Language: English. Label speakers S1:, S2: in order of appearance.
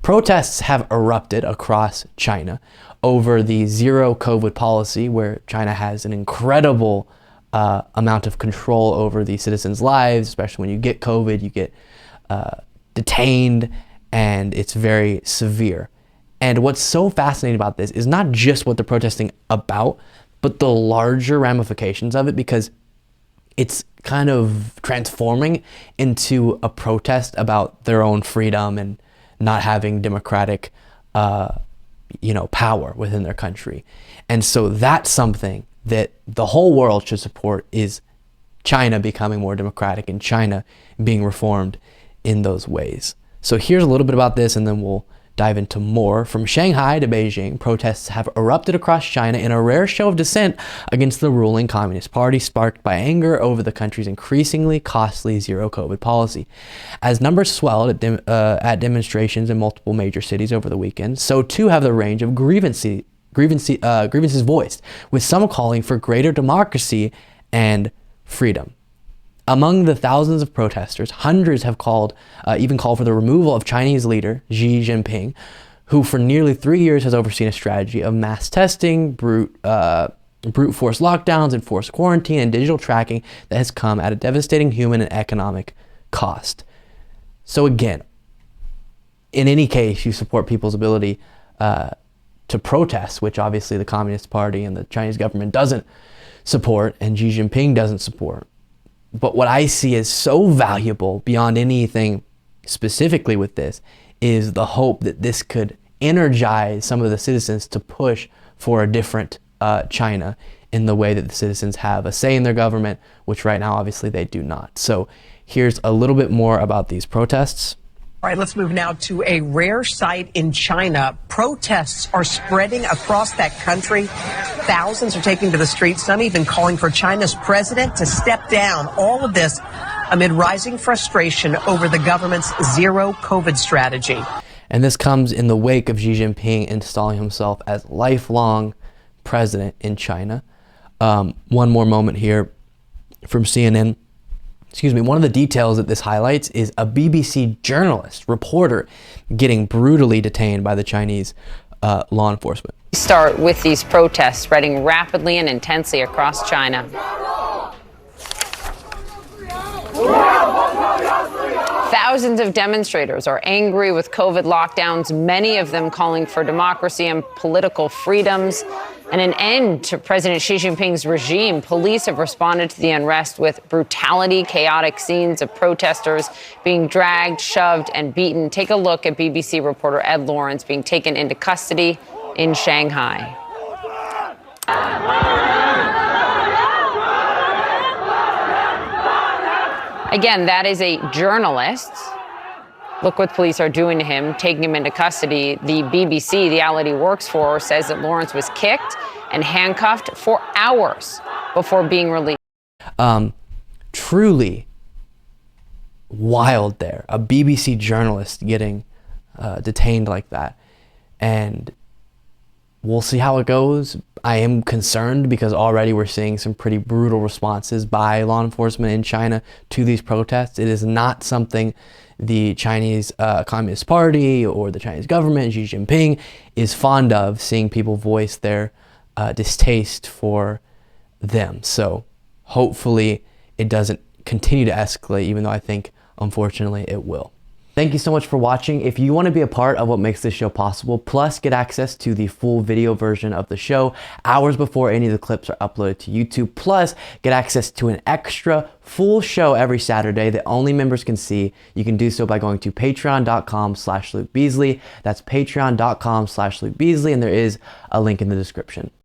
S1: Protests have erupted across China over the zero COVID policy, where China has an incredible amount of control over the citizens' lives. Especially when you get COVID, you get detained, and it's very severe. And what's so fascinating about this is not just what they're protesting about, but the larger ramifications of it, because it's kind of transforming into a protest about their own freedom and not having democratic, power within their country. And so that's something that the whole world should support, is China becoming more democratic and China being reformed in those ways. So here's a little bit about this, and then we'll dive into more. From Shanghai to Beijing, protests have erupted across China in a rare show of dissent against the ruling Communist Party, sparked by anger over the country's increasingly costly zero COVID policy. As numbers swelled at demonstrations in multiple major cities over the weekend, so too have the range of grievances voiced, with some calling for greater democracy and freedom. Among the thousands of protesters, hundreds have even called for the removal of Chinese leader Xi Jinping, who for nearly 3 years has overseen a strategy of mass testing, brute force lockdowns, enforced quarantine, and digital tracking that has come at a devastating human and economic cost. So again, in any case, you support people's ability to protest, which obviously the Communist Party and the Chinese government doesn't support, and Xi Jinping doesn't support. But what I see as so valuable beyond anything specifically with this is the hope that this could energize some of the citizens to push for a different China, in the way that the citizens have a say in their government, which right now obviously they do not. So here's a little bit more about these protests.
S2: All right, let's move now to a rare sight in China. Protests are spreading across that country. Thousands are taking to the streets, some even calling for China's president to step down. All of this amid rising frustration over the government's zero COVID strategy.
S1: And this comes in the wake of Xi Jinping installing himself as lifelong president in China. One more moment here from CNN. One of the details that this highlights is a BBC reporter getting brutally detained by the Chinese law enforcement.
S3: We start with these protests spreading rapidly and intensely across China. Thousands of demonstrators are angry with COVID lockdowns, many of them calling for democracy and political freedoms and an end to President Xi Jinping's regime. Police have responded to the unrest with brutality, chaotic scenes of protesters being dragged, shoved, and beaten. Take a look at BBC reporter Ed Lawrence being taken into custody in Shanghai. Again, that is a journalist. Look what police are doing to him, taking him into custody. The BBC, the outlet he works for, says that Lawrence was kicked and handcuffed for hours before being released.
S1: Truly wild there. A BBC journalist getting detained like that. And we'll see how it goes. I am concerned because already we're seeing some pretty brutal responses by law enforcement in China to these protests. It is not something the Chinese Communist Party or the Chinese government, Xi Jinping, is fond of, seeing people voice their distaste for them. So hopefully it doesn't continue to escalate, even though I think, unfortunately, it will. Thank you so much for watching. If you want to be a part of what makes this show possible, plus get access to the full video version of the show hours before any of the clips are uploaded to YouTube, plus get access to an extra full show every Saturday that only members can see, you can do so by going to patreon.com/Luke Beasley. That's patreon.com/Luke Beasley, and there is a link in the description.